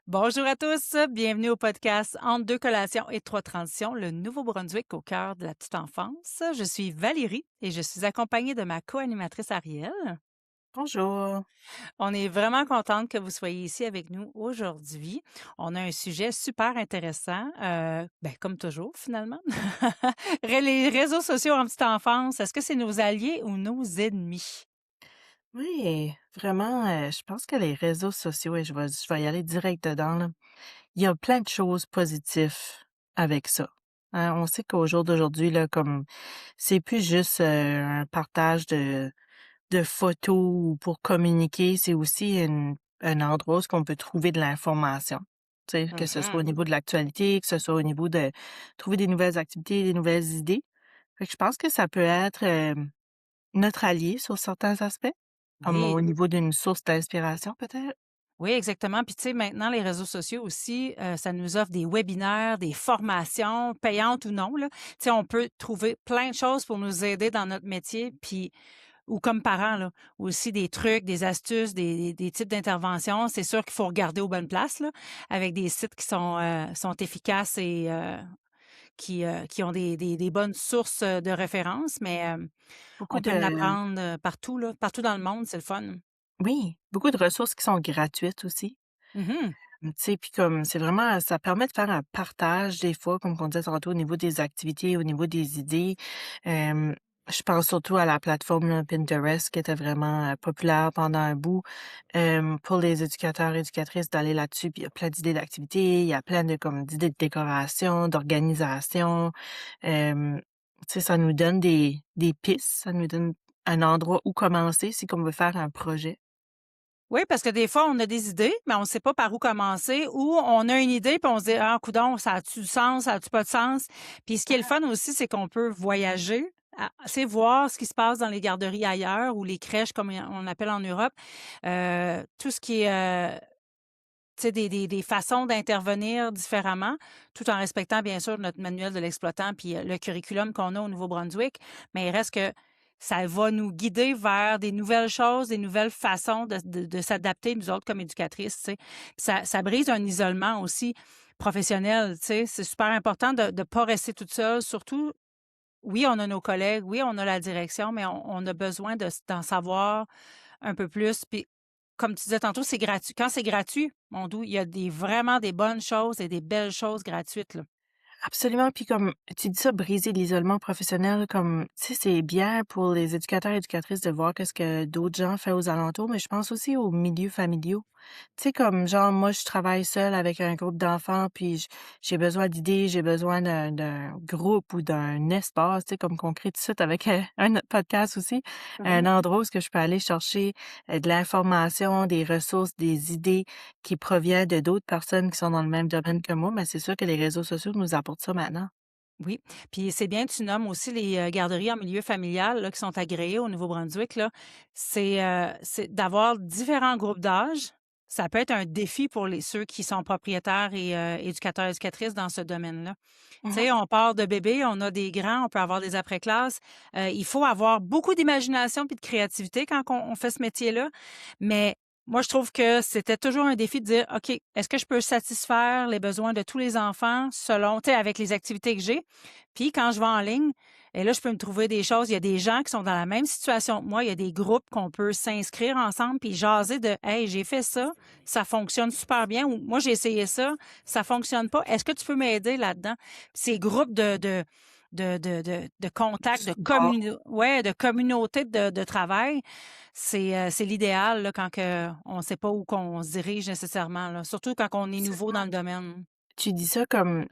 Bonjour à tous, bienvenue au podcast Entre deux collations et trois transitions, le Nouveau-Brunswick au cœur de la petite enfance. Je suis Valérie et je suis accompagnée de ma co-animatrice Ariel. Bonjour. On est vraiment contente que vous soyez ici avec nous aujourd'hui. On a un sujet super intéressant, comme toujours finalement. Les réseaux sociaux en petite enfance, est-ce que c'est nos alliés ou nos ennemis? Oui, vraiment, je pense que les réseaux sociaux et je vais y aller direct dedans, là. Il y a plein de choses positives avec ça. Hein, on sait qu'au jour d'aujourd'hui, là, comme c'est plus juste, un partage de photos ou pour communiquer, c'est aussi un endroit où est-ce qu'on peut trouver de l'information. Tu sais, que ce soit au Mhm. niveau de l'actualité, que ce soit au niveau de trouver des nouvelles activités, des nouvelles idées. Fait que je pense que ça peut être, notre allié sur certains aspects, comme Oui. au niveau d'une source d'inspiration peut-être? Oui, exactement. Puis, tu sais, maintenant, les réseaux sociaux aussi, ça nous offre des webinaires, des formations, payantes ou non, là. Tu sais, on peut trouver plein de choses pour nous aider dans notre métier, puis ou comme parents, là, aussi des trucs, des astuces, des types d'interventions. C'est sûr qu'il faut regarder aux bonnes places, là, avec des sites qui sont efficaces et qui ont des bonnes sources, de référence, mais Beaucoup on peut en de apprendre, partout, là, partout dans le monde, c'est le fun. Oui, beaucoup de ressources qui sont gratuites aussi. Mmh. Tu sais, puis comme c'est vraiment ça permet de faire un partage des fois, comme on disait tantôt, au niveau des activités, au niveau des idées. Hem, je pense surtout à la plateforme, là, Pinterest qui était vraiment, populaire pendant un bout, pour les éducateurs et éducatrices d'aller là-dessus, puis il y a plein d'idées d'activités, il y a plein de comme d'idées de décoration, d'organisation. Hem, tu sais, ça nous donne des pistes, ça nous donne un endroit où commencer si qu'on veut faire un projet. Oui, parce que des fois, on a des idées, mais on ne sait pas par où commencer ou on a une idée puis on se dit: «Ah coudonc, ça a-tu du sens? Ça a-tu pas de sens?» Puis ce qui est le fun aussi, c'est qu'on peut voyager, tu sais, voir ce qui se passe dans les garderies ailleurs ou les crèches comme on appelle en Europe. Tout ce qui est, tu sais, des façons d'intervenir différemment, tout en respectant bien sûr notre manuel de l'exploitant puis, le curriculum qu'on a au Nouveau-Brunswick. Mais il reste que ça va nous guider vers des nouvelles choses, des nouvelles façons de s'adapter nous autres comme éducatrices, tu sais. Puis ça brise un isolement aussi professionnel, tu sais. C'est super important de pas rester toute seule, surtout oui, on a nos collègues, oui, on a la direction, mais on a besoin d'en savoir un peu plus. Puis, comme tu disais tantôt, c'est gratuit. Quand c'est gratuit, mon doux, il y a vraiment des bonnes choses et des belles choses gratuites, là. Absolument, puis comme tu dis ça, briser l'isolement professionnel, comme, tu sais, c'est bien pour les éducateurs et éducatrices de voir qu'est-ce que d'autres gens font aux alentours, mais je pense aussi aux milieux familiaux. Tu sais, comme genre, moi, je travaille seule avec un groupe d'enfants, puis j'ai besoin d'idées, j'ai besoin d'un groupe ou d'un espace, tu sais, comme qu'on crée tout de suite avec un autre podcast aussi, un Mmh. endroit où est-ce que je peux aller chercher de l'information, des ressources, des idées qui provient de d'autres personnes qui sont dans le même domaine que moi, mais c'est sûr que les réseaux sociaux nous apportent ça maintenant. Oui, puis c'est bien, tu nommes aussi les, garderies en milieu familial, là, qui sont agréées au Nouveau-Brunswick, là. C'est d'avoir différents groupes d'âge. Ça peut être un défi pour ceux qui sont propriétaires et éducateurs, éducatrices dans ce domaine-là. Tu Mmh. sais, on part de bébés, on a des grands, on peut avoir des après-classes. Il faut avoir beaucoup d'imagination puis de créativité quand on fait ce métier-là. Mais moi, je trouve que c'était toujours un défi de dire, OK, est-ce que je peux satisfaire les besoins de tous les enfants selon, tu sais, avec les activités que j'ai? Puis quand je vais en ligne, et là, je peux me trouver des choses. Il y a des gens qui sont dans la même situation que moi. Il y a des groupes qu'on peut s'inscrire ensemble puis jaser de, hey, j'ai fait ça, ça fonctionne super bien. Ou moi, j'ai essayé ça fonctionne pas. Est-ce que tu peux m'aider là-dedans? Ces groupes de contacts, Support. ouais, de communauté de travail, c'est l'idéal là, quand on ne sait pas où qu'on se dirige nécessairement, là, surtout quand on est nouveau dans le domaine. Tu dis ça comme,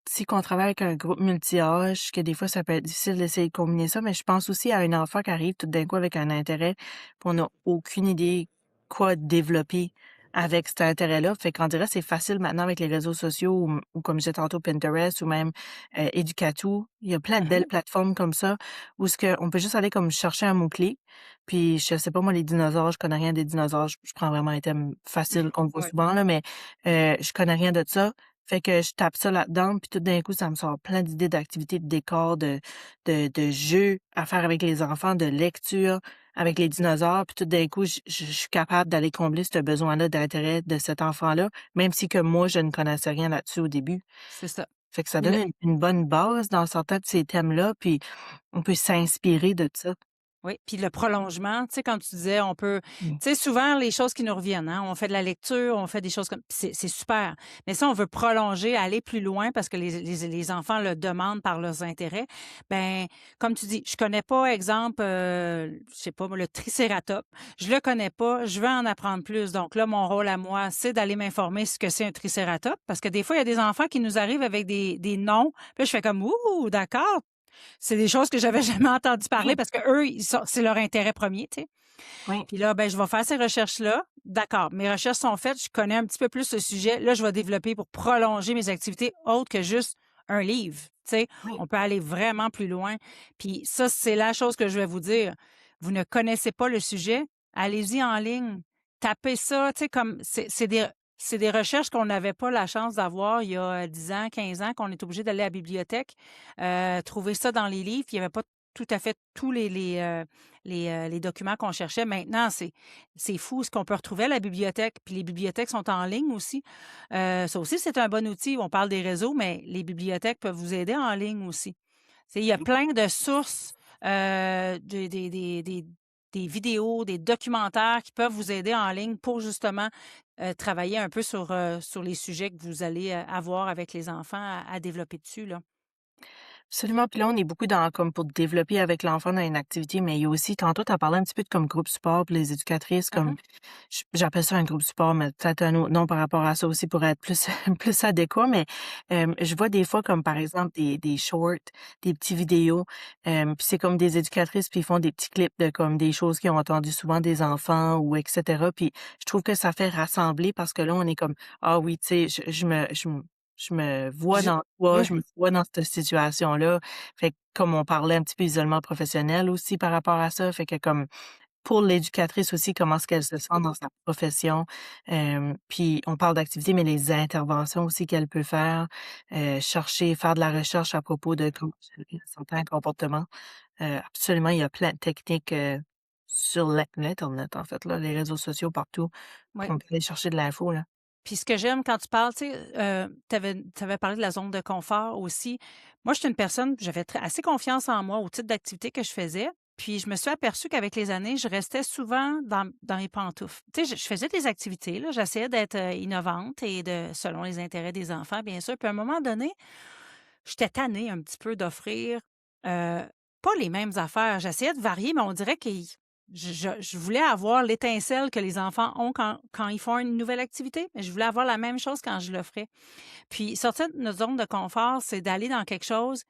si qu'on travaille avec un groupe multi-âge, que des fois ça peut être difficile d'essayer de combiner ça, mais je pense aussi à un enfant qui arrive tout d'un coup avec un intérêt, puis on n'a aucune idée quoi développer avec cet intérêt-là. Fait qu'on dirait c'est facile maintenant avec les réseaux sociaux ou comme je disais tantôt Pinterest ou même, Educato. Il y a plein de belles Mhm. plateformes comme ça où ce qu'on peut juste aller comme chercher un mot-clé, puis je sais pas moi les dinosaures, je connais rien des dinosaures, je prends vraiment un thème facile qu'on voit Ouais. souvent là, mais, je connais rien de ça. Fait que je tape ça là-dedans, puis tout d'un coup, ça me sort plein d'idées d'activités, de décors, de jeux à faire avec les enfants, de lecture. avec les dinosaures, puis tout d'un coup, je suis capable d'aller combler ce besoin-là d'intérêt de cet enfant-là, même si que moi, je ne connaissais rien là-dessus au début. C'est ça. Fait que ça Puis donne une bonne base dans certains de ces thèmes-là, puis on peut s'inspirer de ça. oui, puis le prolongement, tu sais, quand tu disais, on peut, Mmh. tu sais, souvent les choses qui nous reviennent, hein, on fait de la lecture, on fait des choses comme, c'est super. Mais si on veut prolonger, aller plus loin parce que les enfants le demandent par leurs intérêts, ben, comme tu dis, je connais pas, exemple, je sais pas, moi, le tricératops, je le connais pas, je veux en apprendre plus. Donc là, mon rôle à moi, c'est d'aller m'informer ce que c'est un tricératops parce que des fois, il y a des enfants qui nous arrivent avec des noms, puis là, je fais comme, ouh, d'accord, c'est des choses que j'avais jamais entendu parler Oui, parce qu'eux, c'est leur intérêt premier, tu sais. oui. Puis là, ben, je vais faire ces recherches-là. D'accord, mes recherches sont faites, je connais un petit peu plus le sujet. Là, je vais développer pour prolonger mes activités autres que juste un livre. Tu sais, Oui. on peut aller vraiment plus loin. Puis ça, c'est la chose que je vais vous dire. Vous ne connaissez pas le sujet, allez-y en ligne. Tapez ça, tu sais, comme c'est des recherches qu'on n'avait pas la chance d'avoir il y a 10 ans, 15 ans, qu'on est obligé d'aller à la bibliothèque, trouver ça dans les livres. Puis il n'y avait pas tout à fait tous les documents qu'on cherchait. Maintenant, c'est fou ce qu'on peut retrouver à la bibliothèque. Puis les bibliothèques sont en ligne aussi. Ça aussi, c'est un bon outil. On parle des réseaux, mais les bibliothèques peuvent vous aider en ligne aussi. Il y a plein de sources, des vidéos, des documentaires qui peuvent vous aider en ligne pour justement travailler un peu sur les sujets que vous allez avoir avec les enfants à développer dessus, là. Absolument, puis là, on est beaucoup dans comme pour développer avec l'enfant dans une activité, mais il y a aussi tantôt, tu as parlé un petit peu de comme groupe support pour les éducatrices, comme Mhm. j'appelle ça un groupe support, mais peut-être un autre nom par rapport à ça aussi pour être plus plus adéquat, mais je vois des fois comme par exemple des shorts, des petits vidéos, puis c'est comme des éducatrices, puis ils font des petits clips de comme des choses qu'ils ont entendues souvent des enfants ou et cetera, puis je trouve que ça fait rassembler parce que là, on est comme: «Ah oui, tu sais, je me vois Je- dans toi, oui, je me vois dans cette situation-là». Fait que comme on parlait un petit peu isolement professionnel aussi par rapport à ça, fait que comme pour l'éducatrice aussi, comment est-ce qu'elle se sent dans sa profession, puis on parle d'activité, mais les interventions aussi qu'elle peut faire, chercher, faire de la recherche à propos de comment gérer certains comportements. Absolument, il y a plein de techniques, sur l'internet en fait là, les réseaux sociaux partout, oui. qu'on peut aller chercher de l'info là. Puis ce que j'aime quand tu parles, tu sais, tu avais parlé de la zone de confort aussi. Moi, je suis une personne, j'avais assez confiance en moi au type d'activité que je faisais. Puis je me suis aperçue qu'avec les années, je restais souvent dans mes pantoufles. Tu sais, je faisais des activités, là, j'essayais d'être innovante et selon les intérêts des enfants, bien sûr. Puis à un moment donné, j'étais tannée un petit peu d'offrir pas les mêmes affaires. J'essayais de varier, mais on dirait que je voulais avoir l'étincelle que les enfants ont quand ils font une nouvelle activité, mais je voulais avoir la même chose quand je l'offrais. Puis sortir de notre zone de confort, c'est d'aller dans quelque chose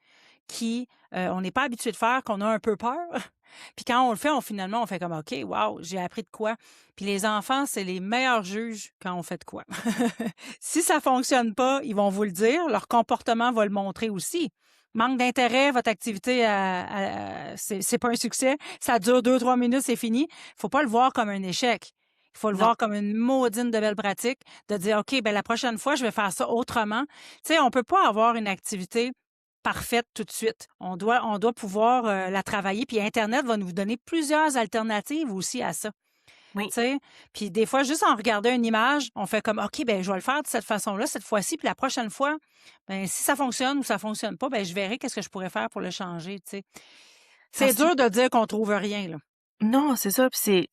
qui, on n'est pas habitué de faire, qu'on a un peu peur. Puis quand on le fait, finalement, on fait comme OK, wow, j'ai appris de quoi. Puis les enfants, c'est les meilleurs juges quand on fait de quoi. Si ça fonctionne pas, ils vont vous le dire, leur comportement va le montrer aussi. Manque d'intérêt, votre activité, c'est pas un succès. Ça dure 2, 3 minutes, c'est fini. Faut pas le voir comme un échec. Il faut le Non. voir comme une maudine de belle pratique, de dire OK, ben la prochaine fois, je vais faire ça autrement. Tu sais, on peut pas avoir une activité parfaite tout de suite. On doit pouvoir la travailler. Puis Internet va nous donner plusieurs alternatives aussi à ça. Oui. Tu sais? Puis des fois, juste en regardant une image, on fait comme OK, ben je vais le faire de cette façon-là, cette fois-ci, puis la prochaine fois, ben si ça fonctionne ou ça fonctionne pas, ben je verrai qu'est-ce que je pourrais faire pour le changer, tu sais. C'est Parce que dur de dire qu'on trouve rien, là. non, c'est ça, puis tu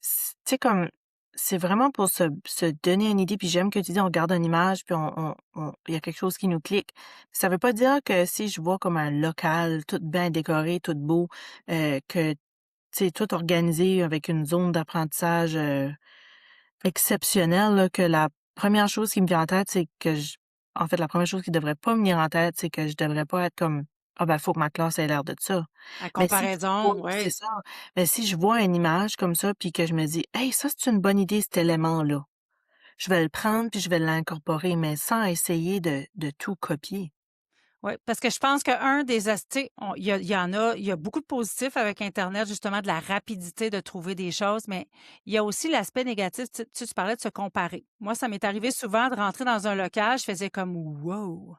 sais, comme c'est vraiment pour se donner une idée, puis j'aime que tu dis: «On regarde une image, puis on il y a quelque chose qui nous clique». Ça veut pas dire que si je vois comme un local tout bien décoré, tout beau, que tu sais, tout organisé avec une zone d'apprentissage, exceptionnelle, là, que la première chose qui me vient en tête, c'est que en fait, la première chose qui devrait pas me venir en tête, c'est que je devrais pas être comme: «Ah ben, faut que ma classe ait l'air de ça». À Mais si je vois comparaison, c'est ouais. ça. Mais si je vois une image comme ça, puis que je me dis: «Hey, ça, c'est une bonne idée, cet élément-là». Je vais le prendre, puis je vais l'incorporer, mais sans essayer de tout copier. Oui, parce que je pense qu'un des astuces, il y a beaucoup de positifs avec Internet, justement, de la rapidité de trouver des choses, mais il y a aussi l'aspect négatif. Tu parlais de se comparer. Moi, ça m'est arrivé souvent de rentrer dans un local, je faisais comme wow!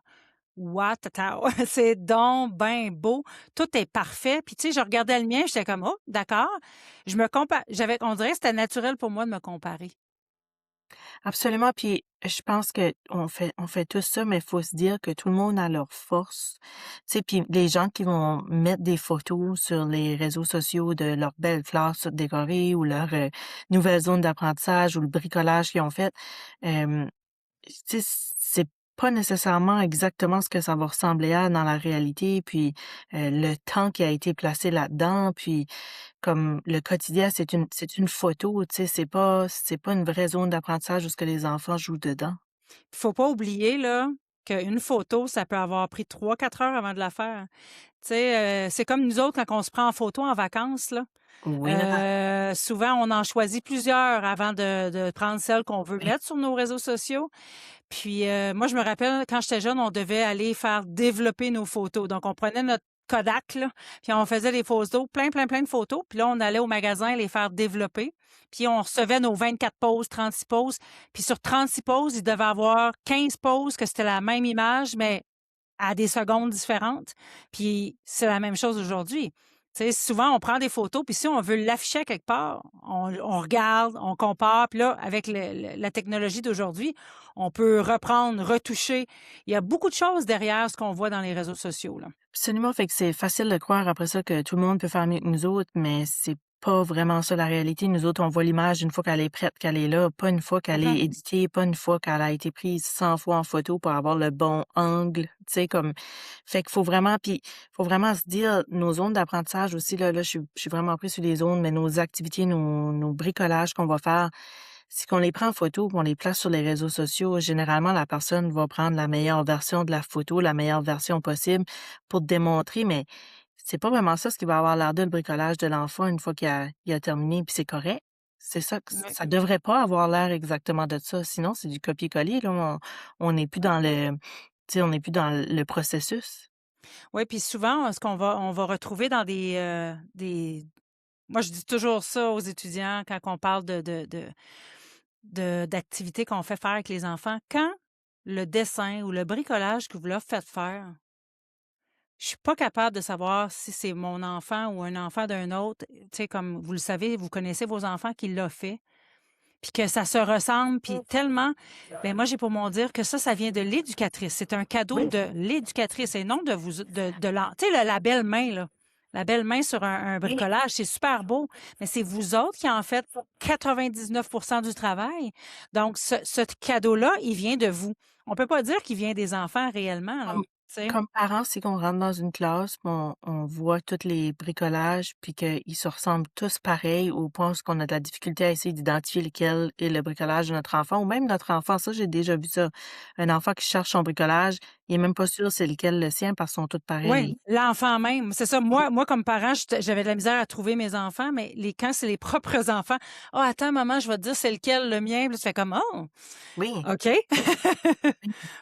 Watatao! C'est donc ben beau. Tout est parfait. Puis, tu sais, je regardais le mien, j'étais comme: «Oh, d'accord». Je me compa j'avais on dirait que c'était naturel pour moi de me comparer. Absolument, puis je pense qu'on fait tous ça, mais il faut se dire que tout le monde a leur force. Tu sais, puis les gens qui vont mettre des photos sur les réseaux sociaux de leurs belles classes décorées ou leur nouvelle zone d'apprentissage ou le bricolage qu'ils ont fait, hem, tu sais, c'est pas nécessairement exactement ce que ça va ressembler à dans la réalité, puis le temps qui a été placé là-dedans, puis comme le quotidien, c'est une photo, tu sais, c'est pas une vraie zone d'apprentissage où ce que les enfants jouent dedans. Faut pas oublier, là, qu'une photo, ça peut avoir pris 3-4 heures avant de la faire. Tu sais, c'est comme nous autres quand on se prend en photo en vacances, là. Oui, Souvent, on en choisit plusieurs avant de prendre celle qu'on veut oui. mettre sur nos réseaux sociaux. Puis, moi, je me rappelle, quand j'étais jeune, on devait aller faire développer nos photos. Donc, on prenait notre Kodak, là, puis on faisait des photos, plein, plein, plein de photos. Puis là, on allait au magasin les faire développer. Puis on recevait nos 24 poses, 36 poses. Puis sur 36 poses, il devait avoir 15 poses que c'était la même image, mais à des secondes différentes. Puis c'est la même chose aujourd'hui. Tu sais, souvent, on prend des photos, puis si on veut l'afficher à quelque part, on regarde, on compare. Puis là, avec la technologie d'aujourd'hui, on peut reprendre, retoucher. Il y a beaucoup de choses derrière ce qu'on voit dans les réseaux sociaux, là. Absolument, fait que c'est facile de croire après ça que tout le monde peut faire mieux que nous autres, mais c'est pas vraiment ça la réalité. Nous autres, on voit l'image une fois qu'elle est prête, qu'elle est là, pas une fois qu'elle est Mhm. éditée, pas une fois qu'elle a été prise 100 fois en photo pour avoir le bon angle, tu sais, comme fait qu'il faut vraiment se dire nos zones d'apprentissage aussi, là, je suis vraiment prise sur les zones, mais nos activités, nos bricolages qu'on va faire, si qu'on les prend en photo, qu'on les place sur les réseaux sociaux, généralement, la personne va prendre la meilleure version de la photo, la meilleure version possible pour te démontrer, mais c'est pas vraiment ça ce qui va avoir l'air de le bricolage de l'enfant une fois qu'il a terminé, puis c'est correct. C'est ça que Ouais. ça devrait pas avoir l'air exactement de ça, sinon c'est du copier-coller, là, on n'est plus dans le tu sais, on n'est plus dans le processus. Oui, puis souvent, ce on va retrouver dans des moi, je dis toujours ça aux étudiants quand on parle d'activités qu'on fait faire avec les enfants. Quand le dessin ou le bricolage que vous leur faites faire, je suis pas capable de savoir si c'est mon enfant ou un enfant d'un autre. Tu sais, comme vous le savez, vous connaissez vos enfants qui l'a fait, puis que ça se ressemble, puis tellement. Ben moi, j'ai pour mon dire que ça vient de l'éducatrice. C'est un cadeau de l'éducatrice et non de vous, tu sais, la belle main là. La belle main sur un bricolage, c'est super beau, mais c'est vous autres qui en faites 99% du travail. Donc, ce cadeau-là, il vient de vous. On peut pas dire qu'il vient des enfants réellement, là. Comme Tu sais? comme parents, c'est qu'on rentre dans une classe, puis on voit tous les bricolages, puis qu'ils se ressemblent tous pareils au point où ce qu'on a de la difficulté à essayer d'identifier lequel est le bricolage de notre enfant ou même notre enfant. Ça, j'ai déjà vu ça. Un enfant qui cherche son bricolage, il est même pas sûr c'est lequel le sien parce qu'ils sont tous pareils. Oui, l'enfant même, c'est ça. Moi comme parent, j'avais de la misère à trouver mes enfants, mais quand c'est les propres enfants: «Ah attends maman, je vais te dire c'est lequel le mien». Puis là, tu fais comme: «Oh, Oui. OK».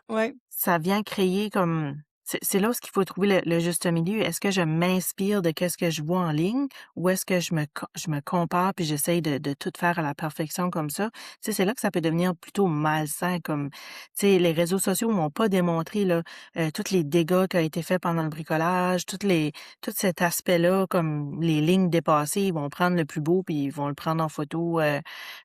Ouais. Ça vient créer comme c'est là où ce qu'il faut trouver le juste milieu. Est-ce que je m'inspire de qu'est-ce que je vois en ligne ou est-ce que je me compare puis j'essaye de tout faire à la perfection comme ça? Tu sais, c'est là que ça peut devenir plutôt malsain comme, tu sais, les réseaux sociaux m'ont pas démontré là, tous les dégâts qui ont été faits pendant le bricolage, tout cet aspect-là, comme les lignes dépassées, ils vont prendre le plus beau puis ils vont le prendre en photo,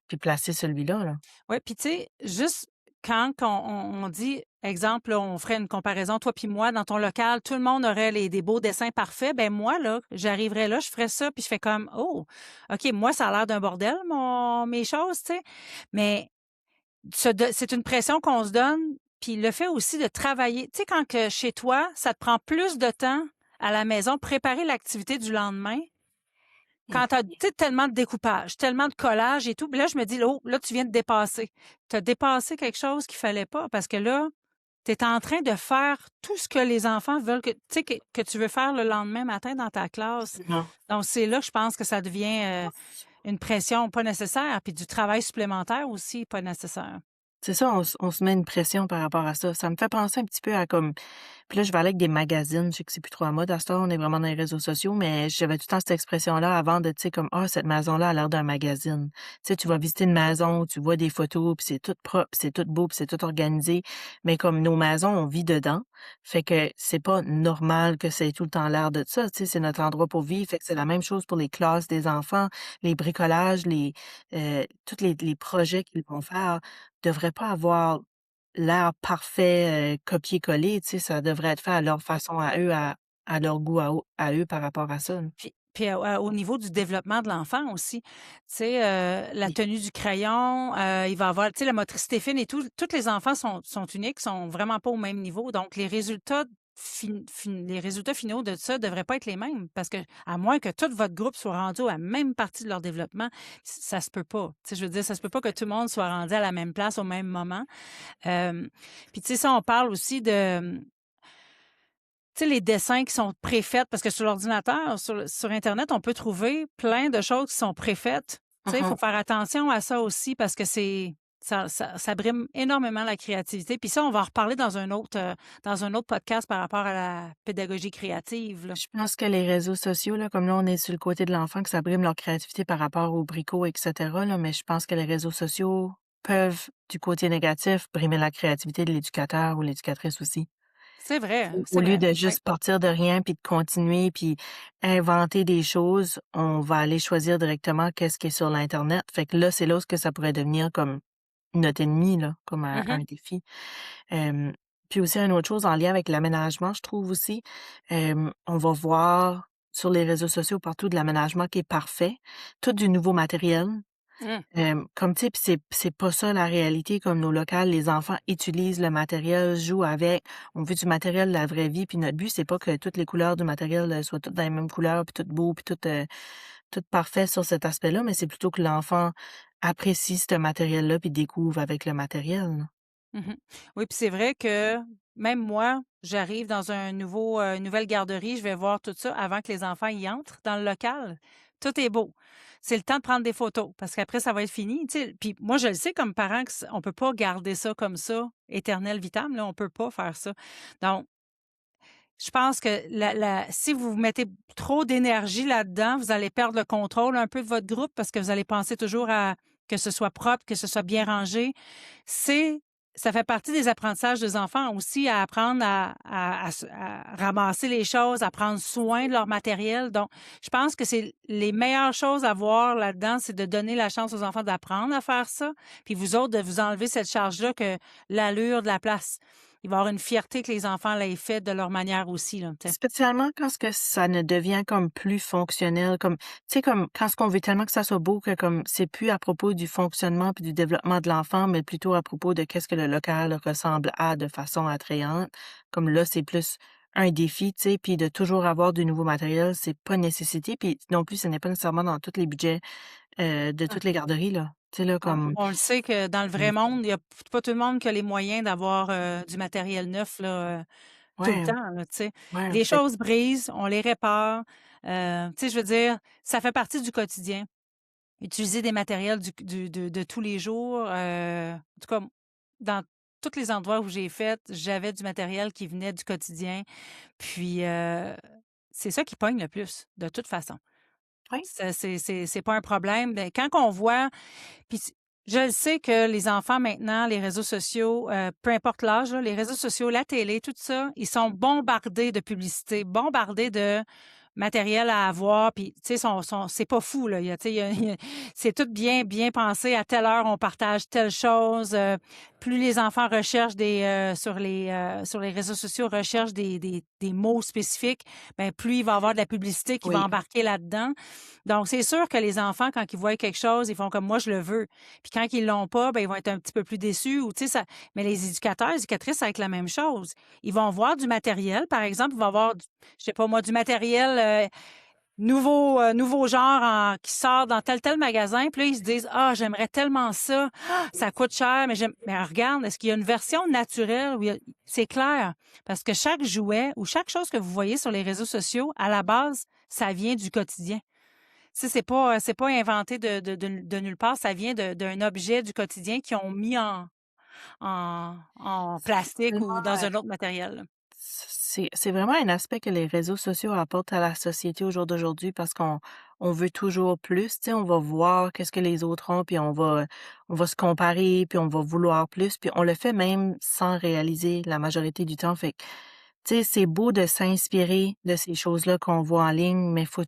puis placer celui-là, là. Ouais, puis tu sais, juste quand on dit, exemple, là, on ferait une comparaison, toi puis moi, dans ton local, tout le monde aurait des beaux dessins parfaits. Ben moi, là, j'arriverais là, je ferais ça, puis je fais comme, oh, OK, moi, ça a l'air d'un bordel, mes choses, tu sais. Mais c'est une pression qu'on se donne, puis le fait aussi de travailler. Tu sais, quand que chez toi, ça te prend plus de temps à la maison, préparer l'activité du lendemain, quand tu as tellement de découpage, tellement de collage et tout, puis là, je me dis: «Oh, là, tu viens de dépasser». Tu as dépassé quelque chose qu'il fallait pas parce que là, tu es en train de faire tout ce que les enfants veulent que tu sais, que tu veux faire le lendemain matin dans ta classe. Non. Donc c'est là que je pense que ça devient, une pression pas nécessaire, puis du travail supplémentaire aussi pas nécessaire. C'est ça, on se met une pression par rapport à ça. Ça me fait penser un petit peu à comme Puis là, je vais aller avec des magazines. Je sais que c'est plus trop à mode à cette heure, on est vraiment dans les réseaux sociaux, mais j'avais tout le temps cette expression-là avant de, tu sais, comme: «Ah, cette maison-là a l'air d'un magazine». Tu sais, tu vas visiter une maison, tu vois des photos, puis c'est tout propre, puis c'est tout beau, puis c'est tout organisé, mais comme nos maisons, on vit dedans, fait que c'est pas normal que ça ait tout le temps l'air de ça, tu sais, c'est notre endroit pour vivre, fait que c'est la même chose pour les classes des enfants, les bricolages, tous les projets qu'ils vont faire devraient pas avoir l'air parfait, copier-coller, tu sais, ça devrait être fait à leur façon à eux, à leur goût à eux par rapport à ça, là. Puis au niveau du développement de l'enfant aussi, tu sais, la Oui. tenue du crayon, il va avoir tu sais, la motricité fine et tout, tous les enfants sont uniques, sont vraiment pas au même niveau, donc les résultats finaux de ça devraient pas être les mêmes parce que à moins que tout votre groupe soit rendu à la même partie de leur développement, ça se peut pas. Tu sais, je veux dire, ça se peut pas que tout le monde soit rendu à la même place au même moment. Puis tu sais, ça, on parle aussi de tu sais, les dessins qui sont préfaits, parce que sur l'ordinateur, sur internet, on peut trouver plein de choses qui sont préfaites. Tu sais, il faut Mmh. faire attention à ça aussi parce que ça brime énormément la créativité. Puis ça, on va en reparler dans un autre podcast par rapport à la pédagogie créative, là. Je pense que les réseaux sociaux, là, comme là, on est sur le côté de l'enfant, que ça brime leur créativité par rapport aux bricots et cetera, là, mais je pense que les réseaux sociaux peuvent, du côté négatif, brimer la créativité de l'éducateur ou l'éducatrice aussi. C'est vrai, Au c'est lieu vrai. de Oui. juste partir de rien, puis de continuer, puis inventer des choses, on va aller choisir directement qu'est-ce qui est sur l'internet. Fait que là, c'est là où ce que ça pourrait devenir comme notre ennemi, là, comme un Mhm. défi. Hem, Puis aussi une autre chose en lien avec l'aménagement, je trouve aussi, on va voir sur les réseaux sociaux partout de l'aménagement qui est parfait, tout du nouveau matériel. Mm. Comme tu sais, puis c'est pas ça la réalité comme nos locales, les enfants utilisent le matériel, jouent avec, on veut du matériel de la vraie vie, puis notre but, c'est pas que toutes les couleurs du matériel, soient toutes dans les mêmes couleurs, puis tout beau, puis tout parfait sur cet aspect-là, mais c'est plutôt que l'enfant apprécie ce matériel-là, puis découvre avec le matériel, là. Mhm. Oui, puis c'est vrai que même moi, j'arrive dans une nouvelle garderie, je vais voir tout ça avant que les enfants y entrent dans le local. Tout est beau. C'est le temps de prendre des photos parce qu'après, ça va être fini. Tu sais. Puis moi, je le sais comme parent on peut pas garder ça comme ça, éternel vitam, là, on peut pas faire ça. Donc, je pense que si vous mettez trop d'énergie là-dedans, vous allez perdre le contrôle un peu de votre groupe parce que vous allez penser toujours à que ce soit propre, que ce soit bien rangé. C'est Ça fait partie des apprentissages des enfants aussi à apprendre à ramasser les choses, à prendre soin de leur matériel. Donc, je pense que c'est les meilleures choses à voir là-dedans, c'est de donner la chance aux enfants d'apprendre à faire ça, puis vous autres de vous enlever cette charge-là que l'allure de la place. Il va y avoir une fierté que les enfants l'aient fait de leur manière aussi, là, tu sais. Spécialement quand ce que ça ne devient comme plus fonctionnel, comme tu sais, comme quand ce qu'on veut tellement que ça soit beau que comme c'est plus à propos du fonctionnement puis du développement de l'enfant, mais plutôt à propos de qu'est-ce que le local ressemble à de façon attrayante. Comme là, c'est plus un défi, tu sais, puis de toujours avoir du nouveau matériel, c'est pas une nécessité, puis non plus, ce n'est pas nécessairement dans tous les budgets, de toutes les garderies, là. Tu sais, là, comme On le sait que dans le vrai monde, il y a pas tout le monde qui a les moyens d'avoir, du matériel neuf, là, tout le ouais, temps, là, tu sais. ouais, Les fait choses brisent, on les répare, tu sais, je veux dire, ça fait partie du quotidien. Utiliser des matériels de tous les jours, en tout cas, dans tous les endroits où j'ai fait, j'avais du matériel qui venait du quotidien, puis, c'est ça qui pogne le plus, de toute façon. ouais. C'est pas un problème, mais quand on voit puis je le sais que les enfants maintenant, les réseaux sociaux, peu importe l'âge, là, les réseaux sociaux, la télé, tout ça, ils sont bombardés de publicités, bombardés de matériel à avoir, puis tu sais, c'est pas fou, là. Tu sais, c'est tout bien pensé. À telle heure, on partage telle chose. Plus les enfants recherchent sur les réseaux sociaux, recherchent des mots spécifiques, ben plus il va y avoir de la publicité qui va Oui. embarquer là-dedans. Donc, c'est sûr que les enfants, quand ils voient quelque chose, ils font comme moi, je le veux. Puis quand ils l'ont pas, ben ils vont être un petit peu plus déçus. Ou, tu sais, mais les éducateurs, les éducatrices, c'est avec la même chose. Ils vont voir du matériel, par exemple, ils vont voir, je sais pas moi, du matériel nouveau genre qui sort dans tel magasin. Puis là, ils se disent, ah, j'aimerais tellement ça. Ah, ça coûte cher, mais j'aime. Mais regarde, est-ce qu'il y a une version naturelle où c'est clair? Parce que chaque jouet ou chaque chose que vous voyez sur les réseaux sociaux, à la base, ça vient du quotidien. Tu sais, c'est pas inventé de nulle part, ça vient d'un objet du quotidien qu'ils ont mis en plastique ou Tellement, dans un autre matériel, là. c'est vraiment un aspect que les réseaux sociaux apportent à la société au jour d'aujourd'hui parce qu'on veut toujours plus, tu sais, on va voir qu'est-ce que les autres ont, puis on va se comparer, puis on va vouloir plus, puis on le fait même sans réaliser la majorité du temps. Fait que, tu sais, c'est beau de s'inspirer de ces choses-là qu'on voit en ligne, mais faut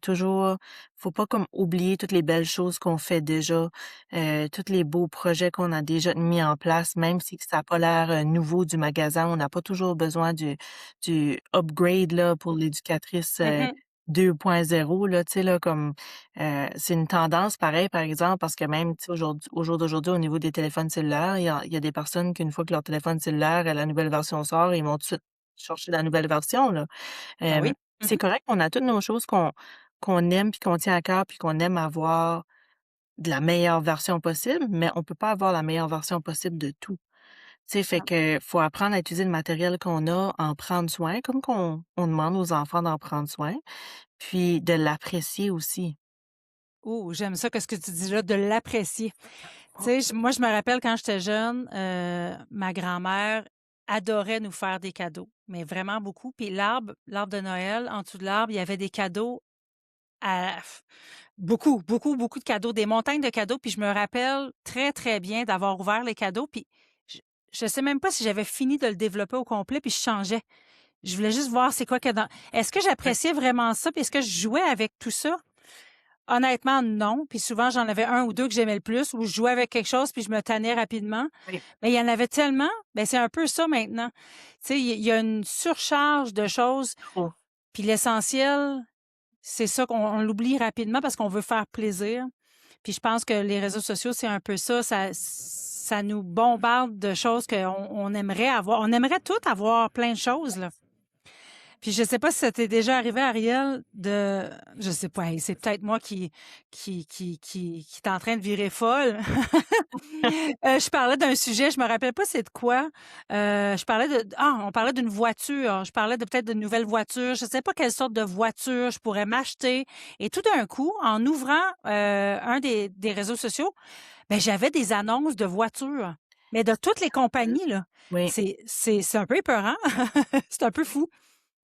pas comme oublier toutes les belles choses qu'on fait déjà, tous les beaux projets qu'on a déjà mis en place, même si ça a pas l'air, nouveau du magasin. On n'a pas toujours besoin du upgrade là pour l'éducatrice, Mmh. 2.0 là, tu sais là comme, c'est une tendance pareil par exemple parce que même, tu sais au jour d'aujourd'hui au niveau des téléphones cellulaires, il y a des personnes qu'une fois que leur téléphone cellulaire, la nouvelle version sort, ils vont tout de suite chercher la nouvelle version là. Ben Hem, oui. Mmh. c'est correct, on a toutes nos choses qu'on aime puis qu'on tient à cœur puis qu'on aime avoir de la meilleure version possible, mais on peut pas avoir la meilleure version possible de tout. Tu sais, fait Non. que faut apprendre à utiliser le matériel qu'on a, en prendre soin, comme qu'on demande aux enfants d'en prendre soin, puis de l'apprécier aussi. Oh, j'aime ça, qu'est-ce que tu dis là, de l'apprécier. Tu sais, moi, je me rappelle quand j'étais jeune, ma grand-mère adorait nous faire des cadeaux, mais vraiment beaucoup. Puis l'arbre de Noël, en dessous de l'arbre, il y avait des cadeaux à beaucoup, beaucoup, beaucoup de cadeaux, des montagnes de cadeaux. Puis je me rappelle très, très bien d'avoir ouvert les cadeaux. Puis je je sais même pas si j'avais fini de le développer au complet, puis je changeais. Je voulais juste voir c'est quoi qu'il y a dans. Est-ce que Ouais, j'appréciais vraiment ça? Puis est-ce que je jouais avec tout ça? Honnêtement, non. Puis souvent, j'en avais un ou 2 que j'aimais le plus, ou je jouais avec quelque chose, puis je me tannais rapidement. oui, Mais il y en avait tellement, ben c'est un peu ça maintenant. Tu sais, il y a une surcharge de choses, trop. puis l'essentiel, c'est ça qu'on l'oublie rapidement parce qu'on veut faire plaisir. Puis je pense que les réseaux sociaux, c'est un peu ça. Ça nous bombarde de choses qu'on aimerait avoir. On aimerait tout avoir plein de choses, là. Puis je sais pas si ça t'est déjà arrivé, Ariel, de je sais pas, hey, c'est peut-être moi qui est en train de virer folle. Je parlais d'un sujet, je me rappelle pas c'est de quoi. Je parlais on parlait d'une voiture. Je parlais de peut-être d'une nouvelle voiture. Je sais pas quelle sorte de voiture je pourrais m'acheter et tout d'un coup, en ouvrant, un des réseaux sociaux, ben j'avais des annonces de voitures, mais de toutes les compagnies, là. Oui. C'est un peu épeurant. C'est un peu fou.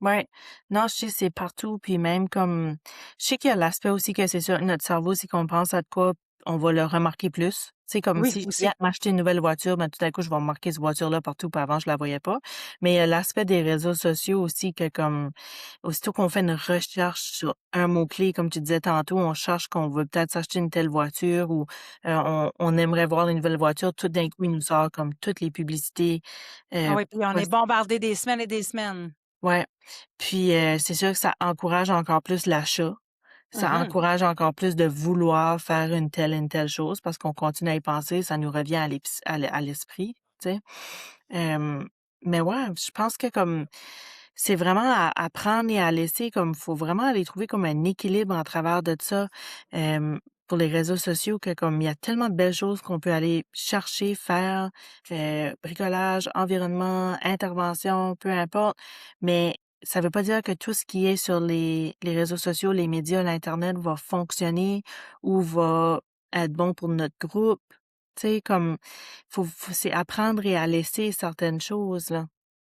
Ouais. Non, je sais, c'est partout, puis même comme je sais qu'il y a l'aspect aussi que c'est sûr, notre cerveau, si qu'on pense à de quoi, on va le remarquer plus. C'est comme Oui, si je dis: aussi. «Ah, m'acheter une nouvelle voiture», ben, tout à coup, je vais remarquer cette voiture-là partout, puis avant, je la voyais pas. Mais il y a l'aspect des réseaux sociaux aussi que comme aussitôt qu'on fait une recherche sur un mot-clé, comme tu disais tantôt, on cherche qu'on veut peut-être s'acheter une telle voiture ou, on aimerait voir une nouvelle voiture, tout d'un coup, il nous sort comme toutes les publicités, Ah heu, oui, puis on est bombardé des semaines et des semaines. ouais. Puis, c'est sûr que ça encourage encore plus l'achat. Ça Mmh. encourage encore plus de vouloir faire une telle chose parce qu'on continue à y penser, ça nous revient à l'esprit, tu sais? Hem, mais ouais, je pense que comme c'est vraiment à prendre et à laisser, comme faut vraiment aller trouver comme un équilibre en travers de ça, pour les réseaux sociaux que comme il y a tellement de belles choses qu'on peut aller chercher, faire, bricolage, environnement, intervention, peu importe, mais ça veut pas dire que tout ce qui est sur les réseaux sociaux, les médias, l'internet va fonctionner ou va être bon pour notre groupe. Tu sais, comme c'est apprendre et à laisser certaines choses, là.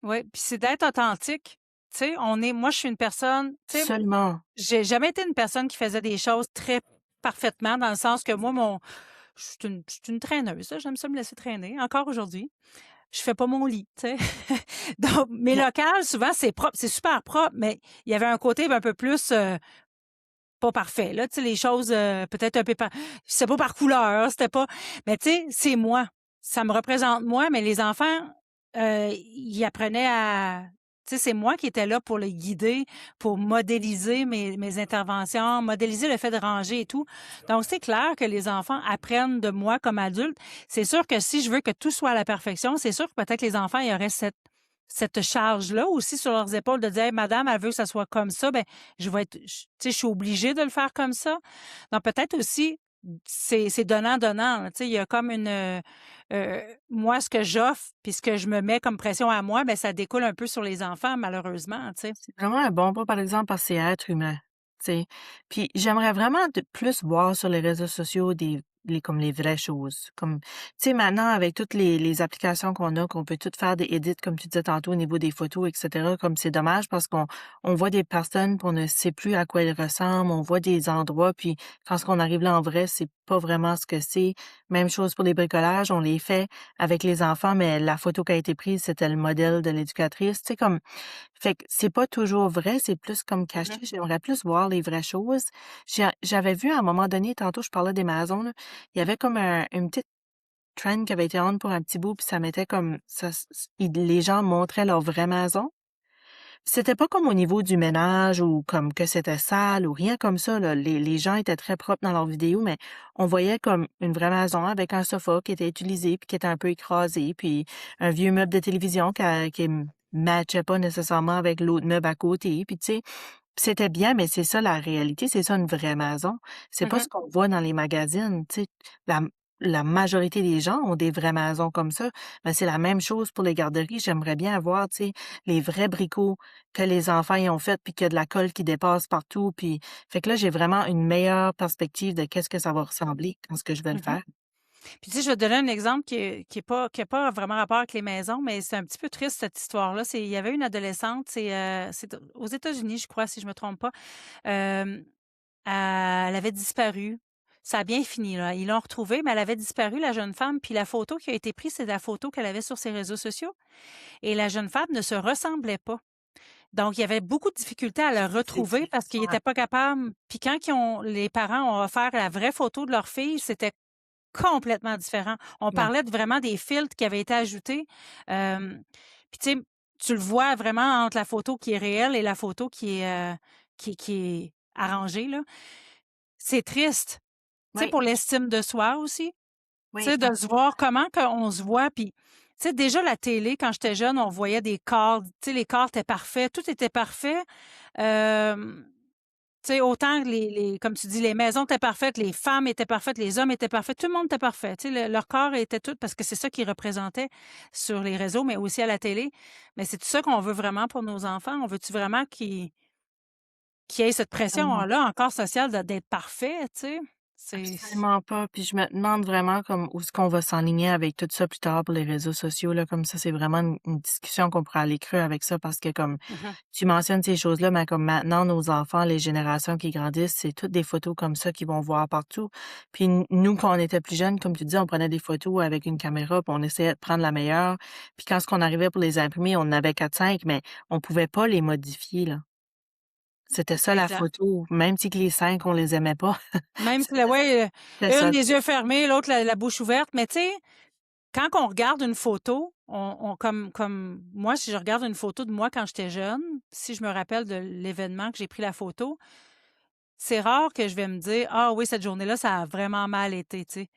Oui, puis c'est d'être authentique. Tu sais, moi, je suis une personne, tu sais, Seulement. j'ai jamais été une personne qui faisait des choses très parfaitement, dans le sens que moi, je suis une traîneuse, là, j'aime ça me laisser traîner, encore aujourd'hui. Je fais pas mon lit, tu sais. Donc, mes locales, souvent, c'est propre, c'est super propre, mais il y avait un côté un peu plus, pas parfait, là, tu sais, les choses, peut-être un peu c'était pas par couleur, c'était pas mais tu sais, c'est moi. Ça me représente moi, mais les enfants, ils apprenaient à tu sais, c'est moi qui étais là pour les guider, pour modéliser mes interventions, modéliser le fait de ranger et tout. Donc c'est clair que les enfants apprennent de moi comme adulte. C'est sûr que si je veux que tout soit à la perfection, c'est sûr que peut-être les enfants, il y aurait cette charge-là aussi sur leurs épaules de dire: «Hey, madame, elle veut que ça soit comme ça, ben je vais être tu sais, je suis obligée de le faire comme ça». Donc peut-être aussi, c'est donnant-donnant, là, tu sais, il y a comme moi, ce que j'offre puis ce que je me mets comme pression à moi, ben ça découle un peu sur les enfants malheureusement, tu sais. C'est vraiment un bon pas, par exemple, parce que c'est être humain, tu sais? Puis j'aimerais vraiment de plus voir sur les réseaux sociaux comme les vraies choses. Comme, tu sais, maintenant, avec toutes les applications qu'on a, qu'on peut toutes faire des edits, comme tu disais tantôt, au niveau des photos, etc. Comme c'est dommage parce qu'on voit des personnes, puis on ne sait plus à quoi elles ressemblent, on voit des endroits, puis quand on arrive là en vrai, c'est pas vraiment ce que c'est. Même chose pour les bricolages, on les fait avec les enfants, mais la photo qui a été prise, c'était le modèle de l'éducatrice. Tu sais, comme, fait que c'est pas toujours vrai, c'est plus comme caché. Mhm. J'aimerais plus voir les vraies choses. J'avais vu à un moment donné, tantôt je parlais des maisons, là, il y avait comme une petite trend qui avait été on pour un petit bout, puis ça mettait comme ça, les gens montraient leur vraie maison. C'était pas comme au niveau du ménage ou comme que c'était sale ou rien comme ça, là. Les gens étaient très propres dans leurs vidéos, mais on voyait comme une vraie maison avec un sofa qui était utilisé puis qui était un peu écrasé, puis un vieux meuble de télévision qui matchait pas nécessairement avec l'autre meuble à côté, puis tu sais, c'était bien, mais c'est ça la réalité, c'est ça une vraie maison. C'est pas Mhm. ce qu'on voit dans les magazines, tu sais. La la majorité des gens ont des vraies maisons comme ça. Ben, c'est la même chose pour les garderies. J'aimerais bien avoir, tu sais, les vrais bricots que les enfants y ont fait, puis qu'il y a de la colle qui dépasse partout, puis fait que là, j'ai vraiment une meilleure perspective de qu'est-ce que ça va ressembler quand ce que je vais le Mhm. faire. Puis, tu sais, je vais te donner un exemple qui est pas vraiment rapport avec les maisons, mais c'est un petit peu triste, cette histoire-là. Il y avait une adolescente, c'est aux États-Unis, je crois, si je me trompe pas. Euh, Elle avait disparu. Ça a bien fini, là. Ils l'ont retrouvée, mais elle avait disparu, la jeune femme. Puis la photo qui a été prise, c'est la photo qu'elle avait sur ses réseaux sociaux. Et la jeune femme ne se ressemblait pas. Donc, il y avait beaucoup de difficultés à la C'est retrouver parce qu'ils ouais, n'étaient pas capables. Puis quand les parents ont offert la vraie photo de leur fille, c'était complètement différent. On ouais. parlait vraiment des filtres qui avaient été ajoutés. Puis tu sais, tu le vois vraiment entre la photo qui est réelle et la photo qui est arrangée, là. C'est triste, tu sais, Oui, pour l'estime de soi aussi. Tu oui, sais, de se voir comment qu'on se voit, puis tu sais, déjà la télé, quand j'étais jeune, on voyait des corps, tu sais, les corps étaient parfaits, tout était parfait. Hem Tu sais, autant que comme tu dis, les maisons étaient parfaites, les femmes étaient parfaites, les hommes étaient parfaits, tout le monde était parfait. Tu sais, leur corps était tout, parce que c'est ça qu'ils représentaient sur les réseaux, mais aussi à la télé. Mais c'est tout ça qu'on veut vraiment pour nos enfants? On veut-tu vraiment qu'ils aient cette absolument. pression-là encore sociale d'être parfait, tu sais? C'est Absolument pas. Puis je me demande vraiment comme où est-ce qu'on va s'enligner avec tout ça plus tard pour les réseaux sociaux, là. Comme ça, c'est vraiment une discussion qu'on pourra aller creux avec ça parce que comme Mmh. tu mentionnes ces choses-là, mais comme maintenant, nos enfants, les générations qui grandissent, c'est toutes des photos comme ça qu'ils vont voir partout. Puis nous, quand on était plus jeunes, comme tu dis, on prenait des photos avec une caméra, puis on essayait de prendre la meilleure. Puis quand ce qu'on arrivait pour les imprimer, on en avait 4 5 mais on pouvait pas les modifier, là. C'était ça la Exact. photo, même si que les 5 on les aimait pas. Même si là, ouais, C'était une ça. les yeux fermés, l'autre la bouche ouverte, mais tu sais, quand on regarde une photo, on comme moi, si je regarde une photo de moi quand j'étais jeune, si je me rappelle de l'événement que j'ai pris la photo, c'est rare que je vais me dire: «Ah oui, cette journée-là, ça a vraiment mal été», tu sais?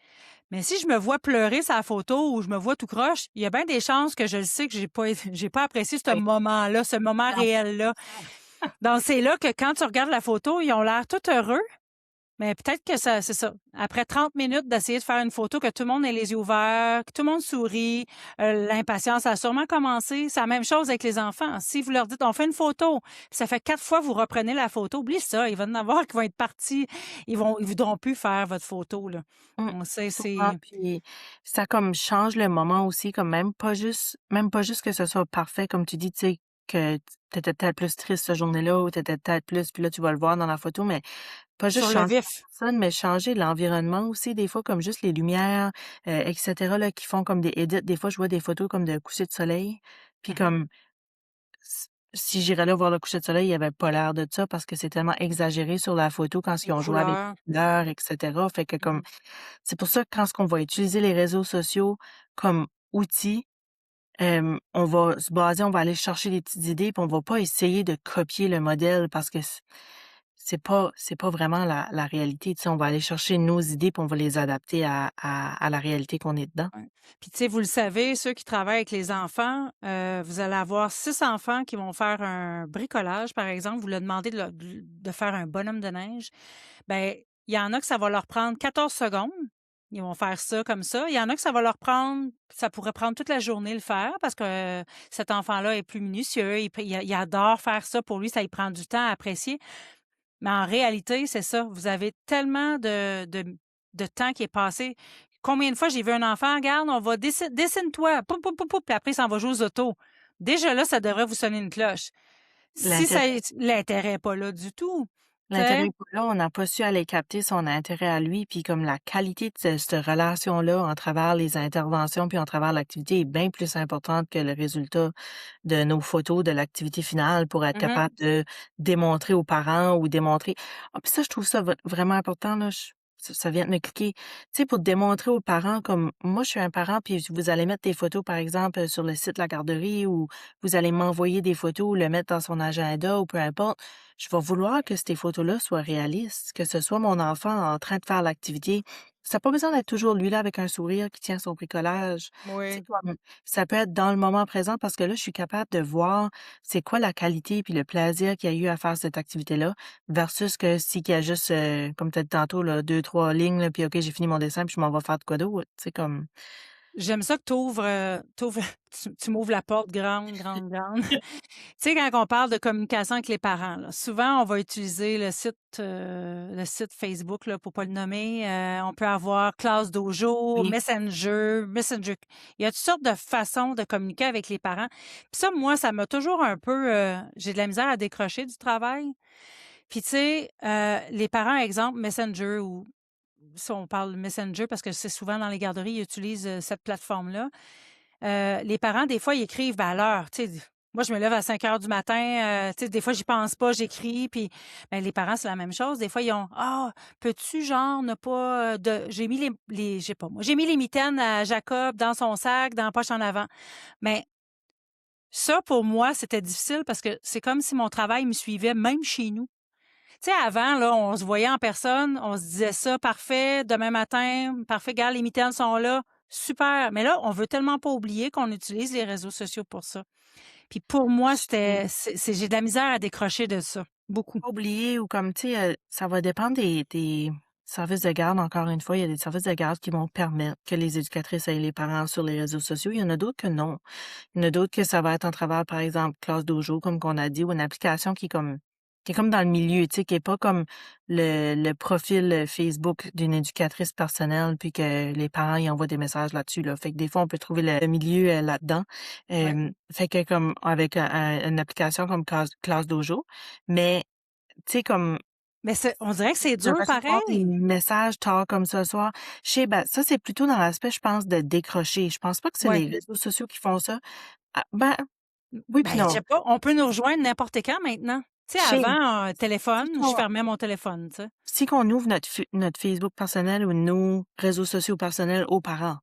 Mais si je me vois pleurer sa photo ou je me vois tout croche, il y a bien des chances que je le sais que j'ai pas apprécié ce Oui. moment-là, ce moment Non, réel-là. Donc c'est là que quand tu regardes la photo, ils ont l'air tout heureux, mais peut-être que ça c'est ça. Après 30 minutes d'essayer de faire une photo que tout le monde ait les yeux ouverts, que tout le monde sourit, l'impatience a sûrement commencé. C'est la même chose avec les enfants. Si vous leur dites: «On fait une photo», puis ça fait 4 fois que vous reprenez la photo, oublie ça, il va y en avoir qui vont être partis. Ils voudront plus faire votre photo, là. mmh, On sait, souvent, puis ça comme change le moment aussi, comme même pas juste que ce soit parfait, comme tu dis, tu sais, que tu étais peut-être plus triste cette journée-là ou tu étais peut-être plus puis là, tu vas le voir dans la photo, mais pas juste sur le changer la vif. personne, mais changer l'environnement aussi, des fois, comme juste les lumières, et cetera, là, qui font comme des edits. Des fois, je vois des photos comme de coucher de soleil, puis Mmh. comme si j'irais là voir le coucher de soleil, il y avait pas l'air de ça parce que c'est tellement exagéré sur la photo quand ils Les ont joué avec couleurs. les couleurs et cetera. Fait que comme Mmh. c'est pour ça que quand ce qu'on va utiliser les réseaux sociaux comme outil, on va se baser, on va aller chercher des petites idées, puis on va pas essayer de copier le modèle parce que c'est pas vraiment la réalité, tu sais. On va aller chercher nos idées, puis on va les adapter à la réalité qu'on est dedans. Ouais. Puis, tu sais, vous le savez, ceux qui travaillent avec les enfants, vous allez avoir 6 enfants qui vont faire un bricolage, par exemple. Vous leur demandez de faire un bonhomme de neige. Ben, il y en a que ça va leur prendre 14 secondes. Ils vont faire ça comme ça. Il y en a que ça va leur prendre ça pourrait prendre toute la journée le faire parce que cet enfant-là est plus minutieux. Il adore faire ça. Pour lui, ça lui prend du temps à apprécier. Mais en réalité, c'est ça. Vous avez tellement de temps qui est passé. Combien de fois j'ai vu un enfant, regarde, on va dessine-toi, pou, pou, pou, pou, puis après, ça en va jouer aux autos. Déjà là, ça devrait vous sonner une cloche. Si ça, L'intérêt l'intérêt n'est pas là du tout, tu l'intérêt sais. est pas là, on n'a pas su aller capter son intérêt à lui, puis comme la qualité de cette relation-là en travers les interventions, puis en travers l'activité est bien plus importante que le résultat de nos photos de l'activité finale pour être Mhm. capable de démontrer aux parents ou démontrer puis ça, je trouve ça vraiment important, là, ça vient de me cliquer. Tu sais, pour démontrer aux parents comme moi, je suis un parent, puis vous allez mettre des photos, par exemple, sur le site de la garderie ou vous allez m'envoyer des photos ou le mettre dans son agenda ou peu importe. Je vais vouloir que ces photos-là soient réalistes, que ce soit mon enfant en train de faire l'activité. Ça n'a pas besoin d'être toujours lui là avec un sourire qui tient son bricolage. Tu sais, Oui. comme ça peut être dans le moment présent parce que là, je suis capable de voir c'est quoi la qualité puis le plaisir qu'il y a eu à faire cette activité-là versus que si qu'il y a juste, comme tu as dit tantôt, là, 2-3 lignes, là, puis OK, j'ai fini mon dessin puis je m'en vais faire de quoi d'autre. Tu sais, comme J'aime ça que tu m'ouvres la porte grande, grande, grande. Tu sais, quand on parle de communication avec les parents, là, souvent, on va utiliser le site Facebook, là, pour pas le nommer. On peut avoir Classe Dojo, oui, Messenger. Il y a toutes sortes de façons de communiquer avec les parents. Puis ça, moi, ça m'a toujours un peu... j'ai de la misère à décrocher du travail. Puis tu sais, les parents, exemple, Messenger ou si on parle Messenger parce que c'est souvent dans les garderies, ils utilisent, cette plateforme-là. Les parents, des fois, ils écrivent, ben, à l'heure, tu sais. Moi, je me lève à 5 heures du matin, tu sais, des fois, j'y pense pas, j'écris, puis ben, les parents, c'est la même chose. Des fois, ils ont: «Ah, peux-tu, genre, ne pas, de j'ai mis les je sais pas moi, j'ai mis les mitaines à Jacob dans son sac, dans la poche en avant». Mais ça, pour moi, c'était difficile parce que c'est comme si mon travail me suivait même chez nous. Tu sais, avant, là, on se voyait en personne, on se disait ça: «Parfait, demain matin, parfait, regarde, les mitaines sont là, super». Mais là, on veut tellement pas oublier qu'on utilise les réseaux sociaux pour ça. Puis pour moi, j'ai j'ai de la misère à décrocher de ça, beaucoup. pas oublié ou comme, tu sais, ça va dépendre des services de garde, encore une fois. Il y a des services de garde qui vont permettre que les éducatrices aient les parents sur les réseaux sociaux. Il y en a d'autres que non. Il y en a d'autres que ça va être en travers, par exemple, Classe Dojo, comme qu'on a dit, ou une application qui est comme dans le milieu, tu sais, qui est pas comme le profil Facebook d'une éducatrice personnelle, puis que les parents, ils envoient des messages là-dessus, là. Fait que des fois, on peut trouver le milieu, là-dedans. Ouais. Fait que comme avec une application comme Classe Dojo, mais tu sais, comme Mais on dirait que c'est de dur recevoir des pareil. messages tard comme ce soir, je sais, ben, ça, c'est plutôt dans l'aspect, je pense, de décrocher. Je pense pas que c'est Ouais. les réseaux sociaux qui font ça. Ah, ben, oui puis Ben, je non. sais pas, on peut nous rejoindre n'importe quand maintenant. Tu sais, Je sais, avant, si téléphone, je qu'on fermais mon téléphone, tu sais. si qu'on ouvre notre Facebook personnel ou nos réseaux sociaux personnels aux parents,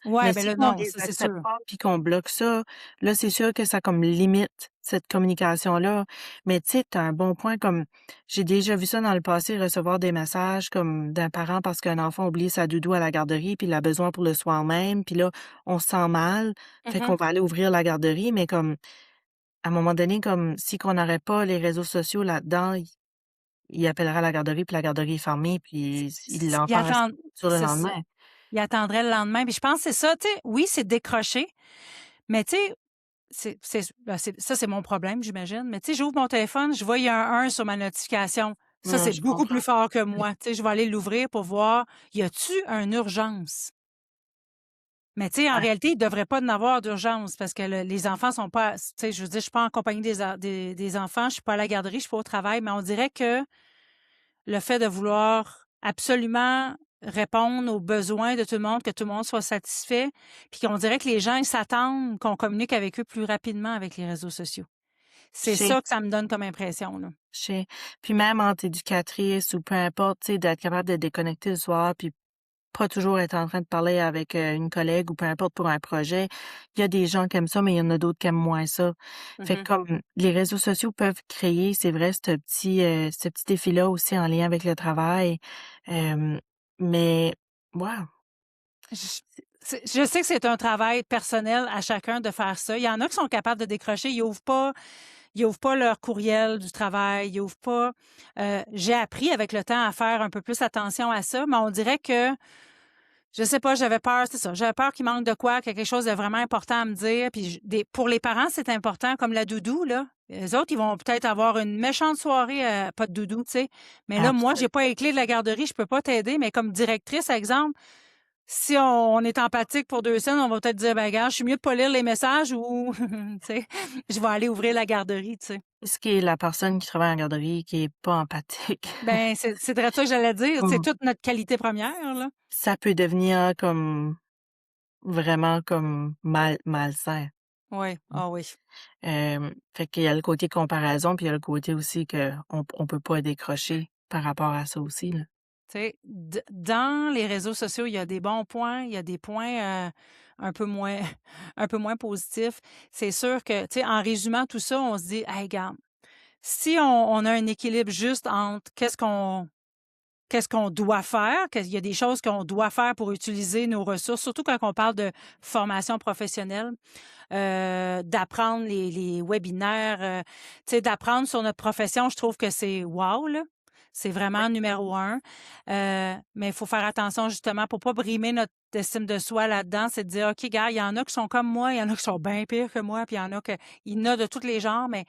Ouais, mais ben si là, qu'on non, les ça, c'est accepte sûr. pas puis qu'on bloque ça, là, c'est sûr que ça comme limite cette communication-là. Mais tu sais, tu as un bon point comme j'ai déjà vu ça dans le passé, recevoir des messages comme d'un parent parce qu'un enfant a oublié sa doudou à la garderie, puis il a besoin pour le soir même, puis là, on se sent mal, fait qu'on Mmh. va aller ouvrir la garderie, mais comme à un moment donné, comme si qu'on n'aurait pas les réseaux sociaux là-dedans, il appellera la garderie, puis la garderie est fermée, puis il en Il parlera attend sur le c'est ça. lendemain. Il attendrait le lendemain. Puis je pense que c'est ça, tu sais, oui, c'est décrocher, mais tu sais, ça, c'est mon problème, j'imagine. Mais tu sais, j'ouvre mon téléphone, je vois, il y a un 1 sur ma notification. Ça, c'est Je beaucoup plus comprends. fort que moi. Tu sais, je vais aller l'ouvrir pour voir, y a-tu une urgence? Mais tu sais, en Ouais, réalité, il devrait pas en avoir d'urgence parce que les enfants sont pas, tu sais, je veux dire, je suis pas en compagnie des enfants, je suis pas à la garderie, je suis pas au travail, mais on dirait que le fait de vouloir absolument répondre aux besoins de tout le monde, que tout le monde soit satisfait, puis qu'on dirait que les gens, ils s'attendent qu'on communique avec eux plus rapidement avec les réseaux sociaux. je C'est sais, ça que ça me donne comme impression, là. je sais. Puis même entre éducatrices ou peu importe, tu sais, d'être capable de déconnecter le soir, puis pas toujours être en train de parler avec, une collègue ou peu importe pour un projet. Il y a des gens qui aiment ça, mais il y en a d'autres qui aiment moins ça. Fait que Mmh. comme les réseaux sociaux peuvent créer, c'est vrai, ce petit défi-là aussi en lien avec le travail, hem, mais waouh! Je je sais que c'est un travail personnel à chacun de faire ça. Il y en a qui sont capables de décrocher, ils ouvrent pas leur courriel du travail, ils ouvrent pas j'ai appris avec le temps à faire un peu plus attention à ça, mais on dirait que Je sais pas, j'avais peur, c'est ça, j'avais peur qu'il manque de quoi, qu'il y a quelque chose de vraiment important à me dire. Puis pour les parents, c'est important, comme la doudou, là. Les autres, ils vont peut-être avoir une méchante soirée, pas de doudou, tu sais. Mais là, moi, j'ai Absolument. pas les clés de la garderie, je peux pas t'aider. Mais comme directrice, exemple, si on est empathique pour 2 semaines, on va peut-être dire, ben, regarde, je suis mieux de pas lire les messages ou, tu sais, je vais aller ouvrir la garderie, tu sais. Ce qui est la personne qui travaille en garderie qui est pas empathique. Ben, c'est vrai ça que j'allais dire. C'est Comme toute notre qualité première, là. ça peut devenir comme vraiment comme malsain. Oui, ah oui. Fait qu'il y a le côté comparaison, puis il y a le côté aussi qu'on peut pas décrocher par rapport à ça aussi, là. Tu sais, dans les réseaux sociaux, il y a des bons points, il y a des points un peu moins, un peu moins positifs. C'est sûr que, tu sais, en résumant tout ça, on se dit, hey, regarde, si on a un équilibre juste entre qu'est-ce qu'on doit faire, qu'il y a des choses qu'on doit faire pour utiliser nos ressources, surtout quand on parle de formation professionnelle, d'apprendre les webinaires, tu sais, d'apprendre sur notre profession, je trouve que c'est wow, là. C'est Oui. vraiment numéro un. Mais il faut faire attention justement pour pas brimer notre estime de soi là-dedans. C'est de dire, OK, gars, il y en a qui sont comme moi, il y en a qui sont bien pires que moi, puis il y en a de tous les genres, mais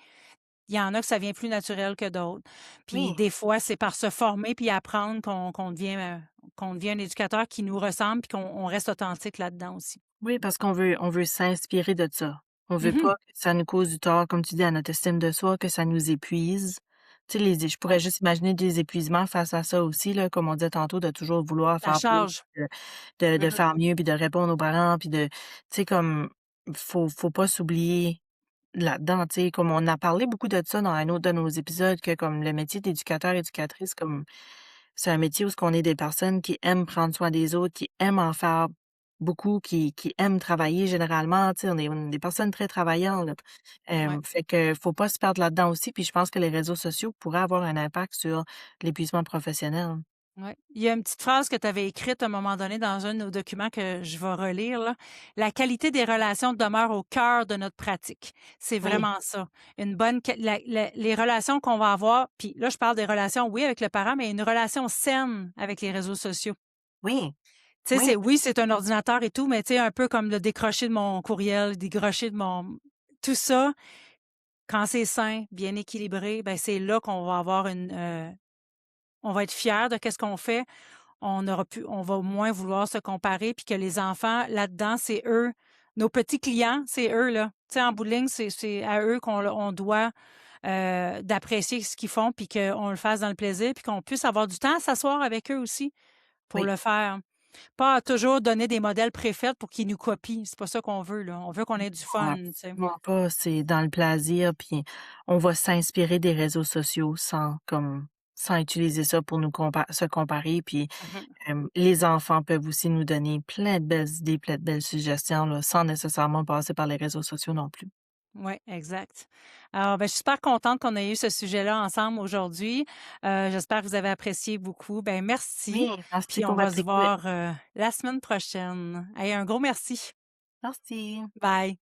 il y en a que ça vient plus naturel que d'autres. Puis Oui, des fois, c'est par se former puis apprendre qu'on devient un éducateur qui nous ressemble puis qu'on reste authentique là-dedans aussi. oui, parce qu'on veut s'inspirer de ça. On veut pas Mmh. que ça nous cause du tort, comme tu dis, à notre estime de soi, que ça nous épuise. Tu sais, je pourrais Ouais, juste imaginer des épuisements face à ça aussi, là, comme on disait tantôt, de toujours vouloir la faire plus, charge. de Mmh. faire mieux, puis de répondre aux parents, puis tu sais, comme, faut pas s'oublier là-dedans, tu sais, comme on a parlé beaucoup de ça dans un autre de nos épisodes, que comme le métier d'éducateur, éducatrice, comme c'est un métier où ce qu'on est des personnes qui aiment prendre soin des autres, qui aiment en faire beaucoup, qui aiment travailler généralement, tu sais, on est des personnes très travaillantes, là. Ouais, Fait que faut pas se perdre là-dedans aussi, puis je pense que les réseaux sociaux pourraient avoir un impact sur l'épuisement professionnel. ouais. Il y a une petite phrase que tu avais écrite à un moment donné dans un de nos documents que je vais relire, là. «La qualité des relations demeure au cœur de notre pratique». C'est Oui, vraiment ça. Une bonne qua la les relations qu'on va avoir puis là, je parle des relations, oui, avec le parent, mais une relation saine avec les réseaux sociaux. oui, Tu sais, oui, c'est un ordinateur et tout, mais tu sais, un peu comme le décrocher de mon courriel, décrocher de mon tout ça, quand c'est sain, bien équilibré, ben, c'est là qu'on va avoir on va être fiers de qu'est-ce qu'on fait. On va moins vouloir se comparer, puis que les enfants, là-dedans, c'est eux, nos petits clients, c'est eux, là. Tu sais, en bout de ligne, c'est à eux on doit, d'apprécier ce qu'ils font, puis qu'on le fasse dans le plaisir, puis qu'on puisse avoir du temps à s'asseoir avec eux aussi pour oui. le faire. Pas toujours donner des modèles préfaits pour qu'ils nous copient, c'est pas ça qu'on veut, là. On veut qu'on ait du fun, tu sais. Absolument pas, c'est dans le plaisir, puis on va s'inspirer des réseaux sociaux sans utiliser ça pour se comparer, puis Mmh. les enfants peuvent aussi nous donner plein de belles idées, plein de belles suggestions, là, sans nécessairement passer par les réseaux sociaux non plus. Ouais, exact. Alors, ben, je suis super contente qu'on ait eu ce sujet-là ensemble aujourd'hui. J'espère que vous avez apprécié beaucoup. Ben, merci, Oui, merci puis on pour va votre se écoute. voir, la semaine prochaine. Hey, un gros merci. Merci. Bye.